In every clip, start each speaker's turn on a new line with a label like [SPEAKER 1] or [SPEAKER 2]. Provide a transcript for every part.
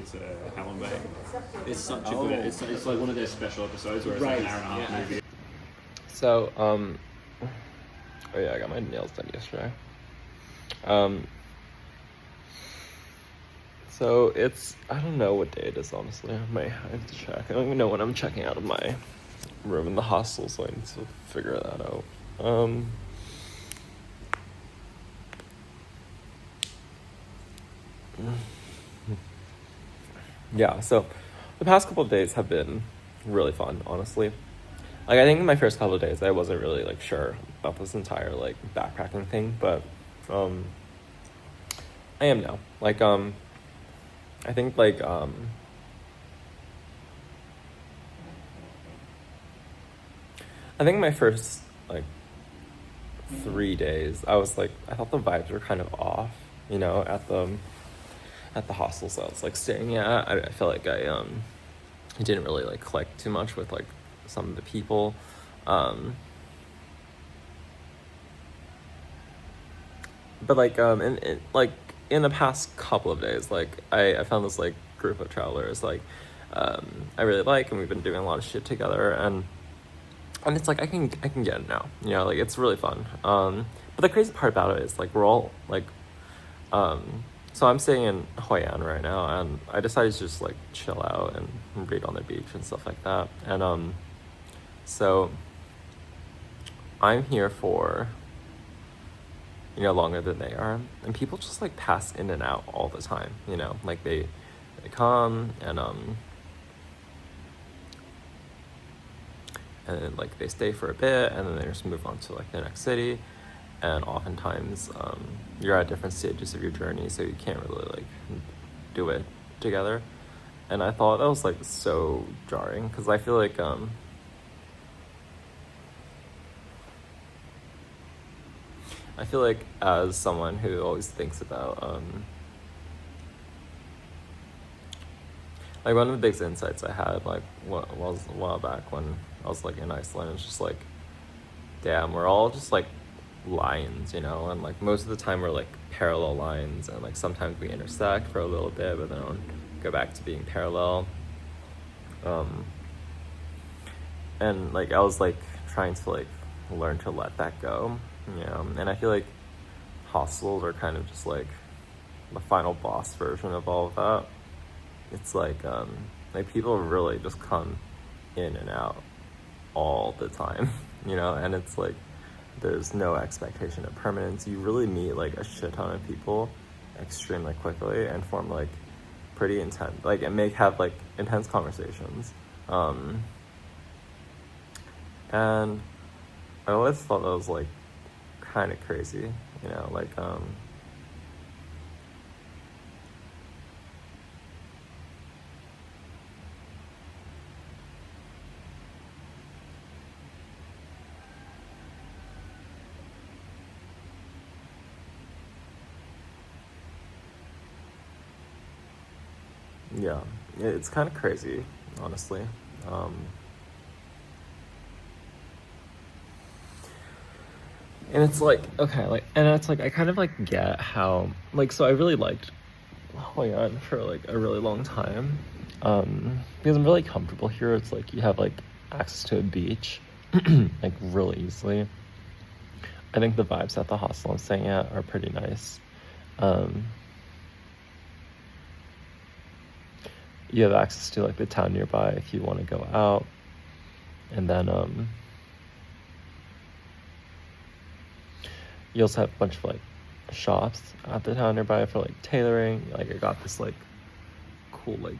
[SPEAKER 1] It's Helen Bay. It's such a good. It's like one of those special episodes where it's like an hour and a half movie.
[SPEAKER 2] So, oh yeah, I got my nails done yesterday. So it's, I don't know what day it is, honestly. I have to check. I don't even know when I'm checking out of my room in the hostel, so I need to figure that out. Yeah, so the past couple of days have been really fun, honestly. Like, I think in my first couple of days, I wasn't really, like, sure about this entire, like, backpacking thing, but, I am now. Like, I think, like, I think my first, like, 3 days, I was, like, I thought the vibes were kind of off, you know, at the hostels I was, like, staying at. I felt like I didn't really, like, click too much with, like, some of the people. But, like, in the past couple of days, like, I found this, like, group of travelers, like, I really like, and we've been doing a lot of shit together, and it's, like, I can get it now, you know, like, it's really fun. But the crazy part about it is, like, we're all, like, so I'm staying in Hoi An right now, and I decided to just, like, chill out and read on the beach and stuff like that, and, so I'm here for, you know, longer than they are, and people just, like, pass in and out all the time, you know, like, they come, and then, like, they stay for a bit, and then they just move on to, like, the next city, and oftentimes, you're at different stages of your journey, so you can't really, like, do it together, and I thought that was, like, so jarring, because I feel like, as someone who always thinks about, like, one of the biggest insights I had, like, was a while back when I was, like, in Iceland, it's just, like, damn, we're all just, like, lines, you know, and, like, most of the time we're, like, parallel lines, and, like, sometimes we intersect for a little bit, but then go back to being parallel, and, like, I was, like, trying to, like, learn to let that go, you know, and I feel like hostels are kind of just, like, the final boss version of all of that. It's, like, people really just come in and out all the time, you know, and it's, like, there's no expectation of permanence. You really meet, like, a shit ton of people extremely quickly and form, like, pretty intense, like, and have, like, intense conversations. And I always thought that was, like, kind of crazy, you know, like, yeah, it's kind of crazy, honestly. And it's like, okay, like, and it's like, I kind of, like, get how, like, so I really liked Hoi An for, like, a really long time, because I'm really comfortable here. It's like, you have, like, access to a beach, like, really easily. I think the vibes at the hostel I'm staying at are pretty nice. You have access to, like, the town nearby if you want to go out, and then, you also have a bunch of, like, shops at the town nearby for, like, tailoring. Like, I got this, like, cool, like,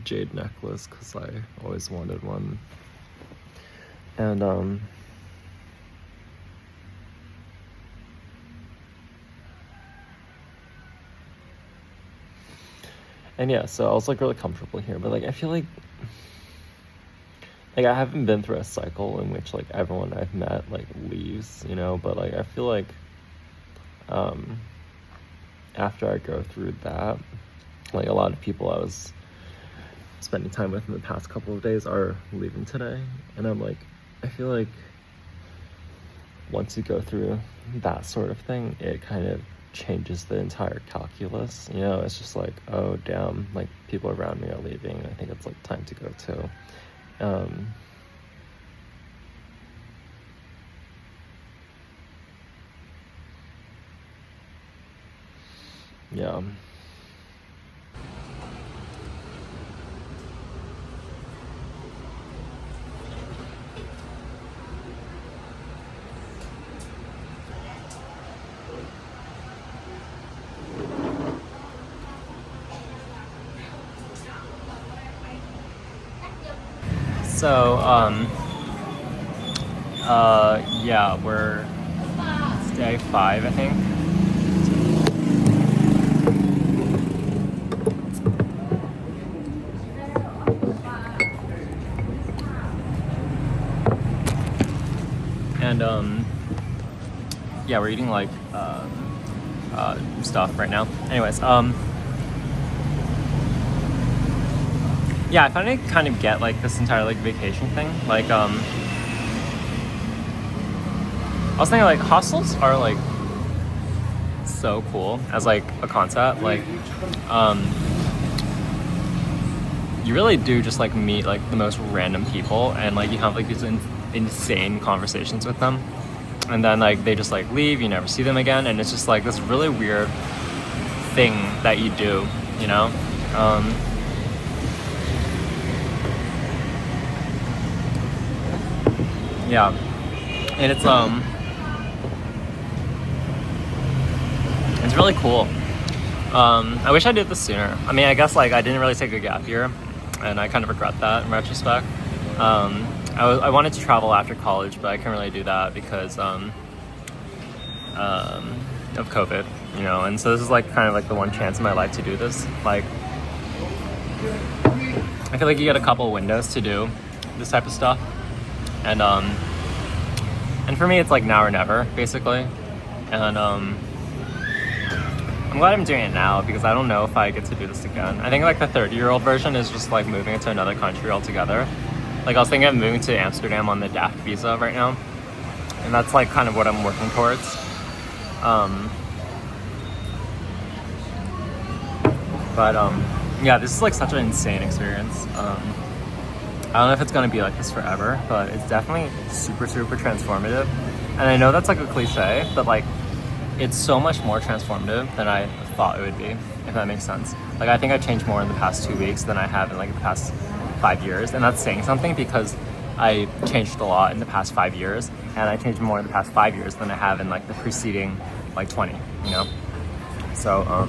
[SPEAKER 2] jade necklace because I always wanted one. And, yeah, so I was, like, really comfortable here, but, like, I feel like I haven't been through a cycle in which, like, everyone I've met, like, leaves, you know, but, like, I feel like, after I go through that, like, a lot of people I was spending time with in the past couple of days are leaving today, and I'm like, I feel like once you go through that sort of thing, it kind of changes the entire calculus. You know, it's just like, oh damn, like people around me are leaving. I think it's like time to go too. Yeah. So, yeah, it's day 5, I think. And, yeah, we're eating, like, stuff right now. Anyways, yeah, I finally kind of get, like, this entire, like, vacation thing. Like, I was thinking, like, hostels are, like, so cool as, like, a concept. Like, you really do just, like, meet, like, the most random people, and, like, you have, like, these insane conversations with them. And then, like, they just, like, leave, you never see them again, and it's just, like, this really weird thing that you do, you know? Yeah, and it's really cool. I wish I did this sooner. I mean, I guess, like, I didn't really take a gap year, and I kind of regret that in retrospect. I wanted to travel after college, but I couldn't really do that because of COVID, you know. And so this is, like, kind of like the one chance in my life to do this. Like, I feel like you get a couple windows to do this type of stuff. And for me, it's like now or never, basically. And I'm glad I'm doing it now because I don't know if I get to do this again. I think, like, the 30-year-old version is just, like, moving into another country altogether. Like, I was thinking of moving to Amsterdam on the DAF visa right now. And that's, like, kind of what I'm working towards. Yeah, this is, like, such an insane experience. I don't know if it's going to be like this forever, but it's definitely super, super transformative. And I know that's, like, a cliche, but, like, it's so much more transformative than I thought it would be, if that makes sense. Like, I think I've changed more in the past 2 weeks than I have in, like, the past 5 years. And that's saying something because I changed a lot in the past 5 years, and I changed more in the past 5 years than I have in, like, the preceding, like, 20, you know? So,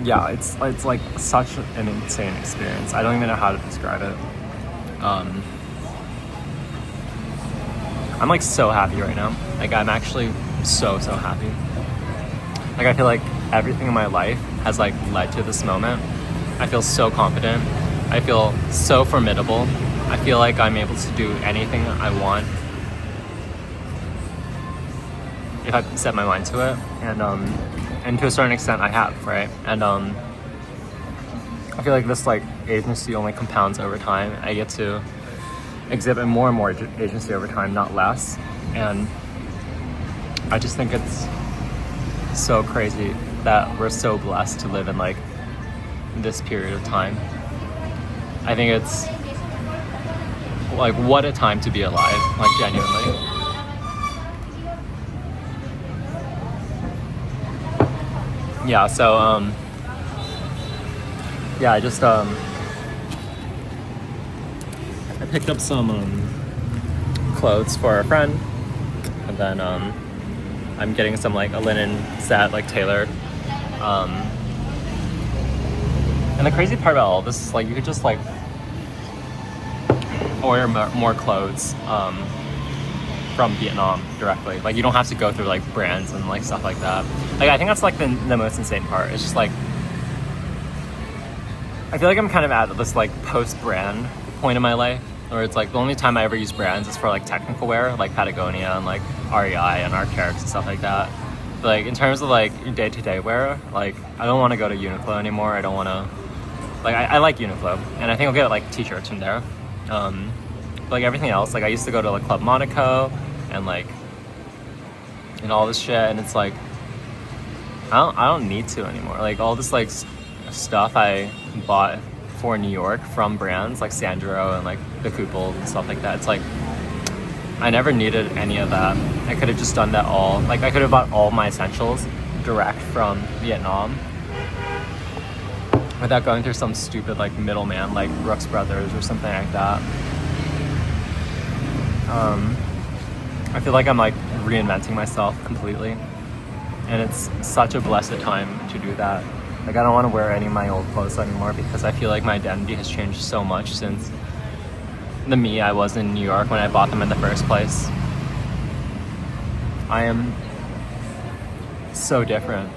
[SPEAKER 2] yeah, it's like such an insane experience. I don't even know how to describe it. I'm, like, so happy right now. Like, I'm actually so happy. Like, I feel like everything in my life has, like, led to this moment. I feel so confident. I feel so formidable. I feel like I'm able to do anything I want if I set my mind to it. And to a certain extent I have, right? And I feel like this, like, agency only compounds over time. I get to exhibit more and more agency over time, not less. And I just think it's so crazy that we're so blessed to live in, like, this period of time. I think it's, like, what a time to be alive, like, genuinely. Yeah, so, yeah, I just, I picked up some, clothes for a friend, and then, I'm getting some, like, a linen set, like, tailored, and the crazy part about all this is, like, you could just, like, order more clothes, from Vietnam directly. Like, you don't have to go through, like, brands and, like, stuff like that. Like, I think that's, like, the most insane part. It's just, like, I feel like I'm kind of at this, like, post-brand point in my life, where it's, like, the only time I ever use brands is for, like, technical wear, like Patagonia and, like, REI and Arc'teryx and stuff like that. But, like, in terms of, like, day-to-day wear, like, I don't want to go to Uniqlo anymore. I don't want to, like, I like Uniqlo, and I think I'll get, like, t-shirts from there. But, like, everything else, like, I used to go to, like, Club Monaco, and, like, and all this shit, and it's like I don't need to anymore. Like all this like stuff I bought for New York from brands like Sandro and like the Kupol and stuff like that. It's like I never needed any of that. I could have just done that all. Like I could have bought all my essentials direct from Vietnam without going through some stupid like middleman like Brooks Brothers or something like that. I feel like I'm like reinventing myself completely, and it's such a blessed time to do that. Like I don't want to wear any of my old clothes anymore because I feel like my identity has changed so much since the me I was in New York when I bought them in the first place. I am so different.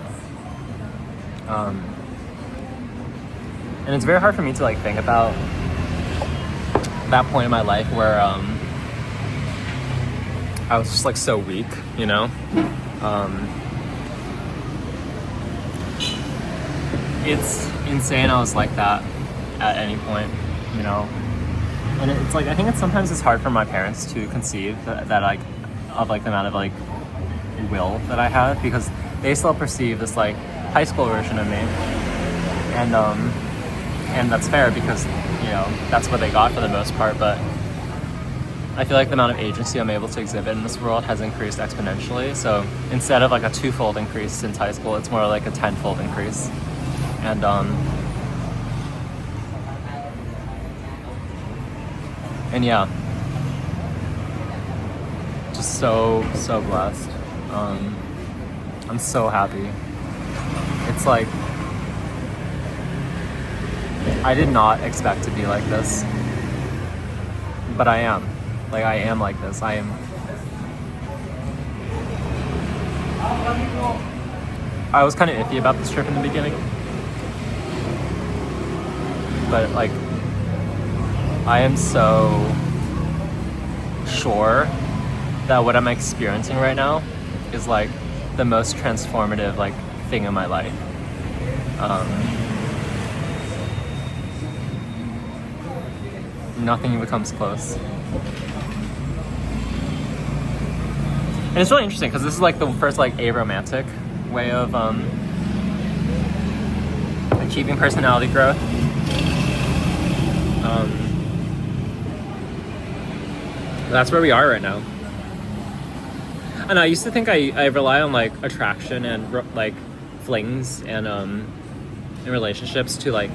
[SPEAKER 2] And it's very hard for me to like think about that point in my life where I was just like so weak, you know? It's insane I was like that at any point, you know? And it's like, I think sometimes it's hard for my parents to conceive that like, of like the amount of like will that I have, because they still perceive this like high school version of me. And that's fair because, you know, that's what they got for the most part, but I feel like the amount of agency I'm able to exhibit in this world has increased exponentially. So instead of like a 2-fold increase since high school, it's more like a 10-fold increase. And yeah, just so blessed. I'm so happy. It's like, I did not expect to be like this, but I am. Like, I am like this. I was kind of iffy about this trip in the beginning, but like, I am so sure that what I'm experiencing right now is like the most transformative like thing in my life. Nothing even comes close. And it's really interesting because this is like the first like aromantic way of achieving personality growth. That's where we are right now. And I used to think I rely on like attraction and like flings and in relationships to like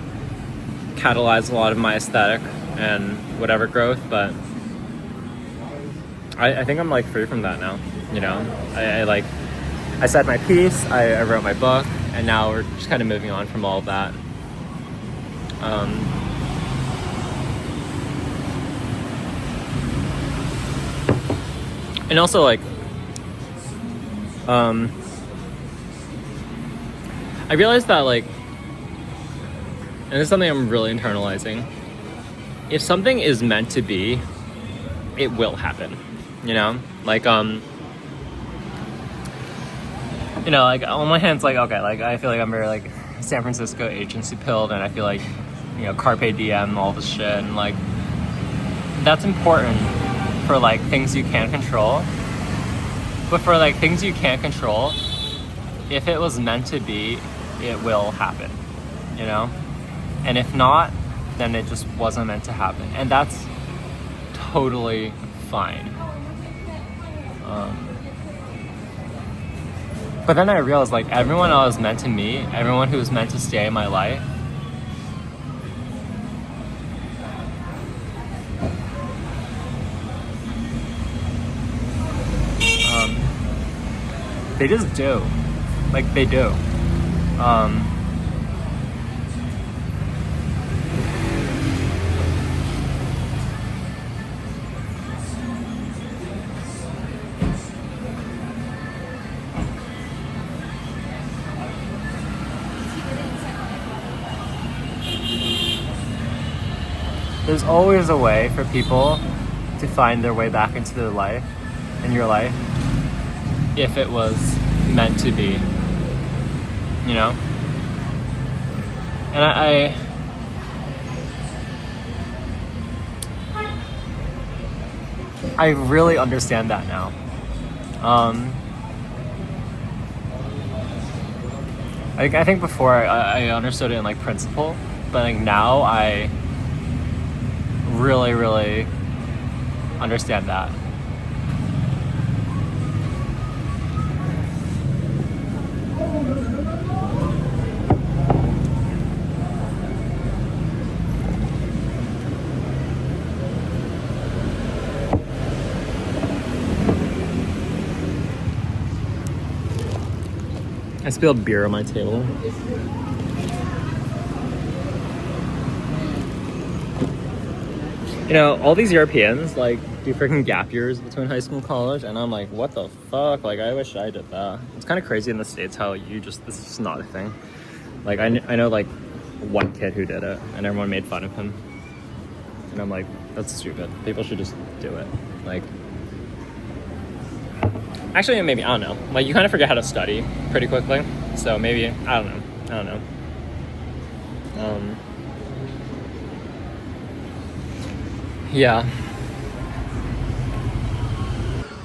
[SPEAKER 2] catalyze a lot of my aesthetic and whatever growth, but I think I'm like free from that now, you know? I said my piece, I wrote my book, and now we're just kind of moving on from all of that. And also like, I realized that like, and this is something I'm really internalizing, if something is meant to be, it will happen, you know? Like, you know, like on one hand, it's like, okay, like I feel like I'm very like San Francisco agency pilled, and I feel like, you know, carpe diem, all this shit, and like, that's important for like things you can't control. But for like things you can't control, if it was meant to be, it will happen, you know? And if not, then it just wasn't meant to happen. And that's totally fine. But then I realized like everyone I was meant to meet, everyone who was meant to stay in my life, they just do. Like, they do. There's always a way for people to find their way back into their life, in your life, if it was meant to be, you know? And I really understand that now. Like, I think before I understood it in like principle, but like now I really, really understand that. I spilled beer on my table. You know, all these Europeans, like, do freaking gap years between high school and college, and I'm like, what the fuck? Like, I wish I did that. It's kind of crazy in the States how this is not a thing. Like, I know, like, one kid who did it, and everyone made fun of him. And I'm like, that's stupid. People should just do it. Like, actually, maybe, I don't know. Like, you kind of forget how to study pretty quickly. So maybe, I don't know. Yeah.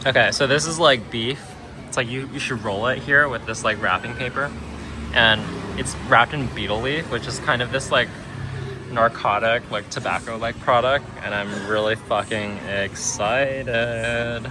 [SPEAKER 2] Okay, so this is like beef. It's like you should roll it here with this like wrapping paper. And it's wrapped in betel leaf, which is kind of this like narcotic, like tobacco-like product. And I'm really fucking excited.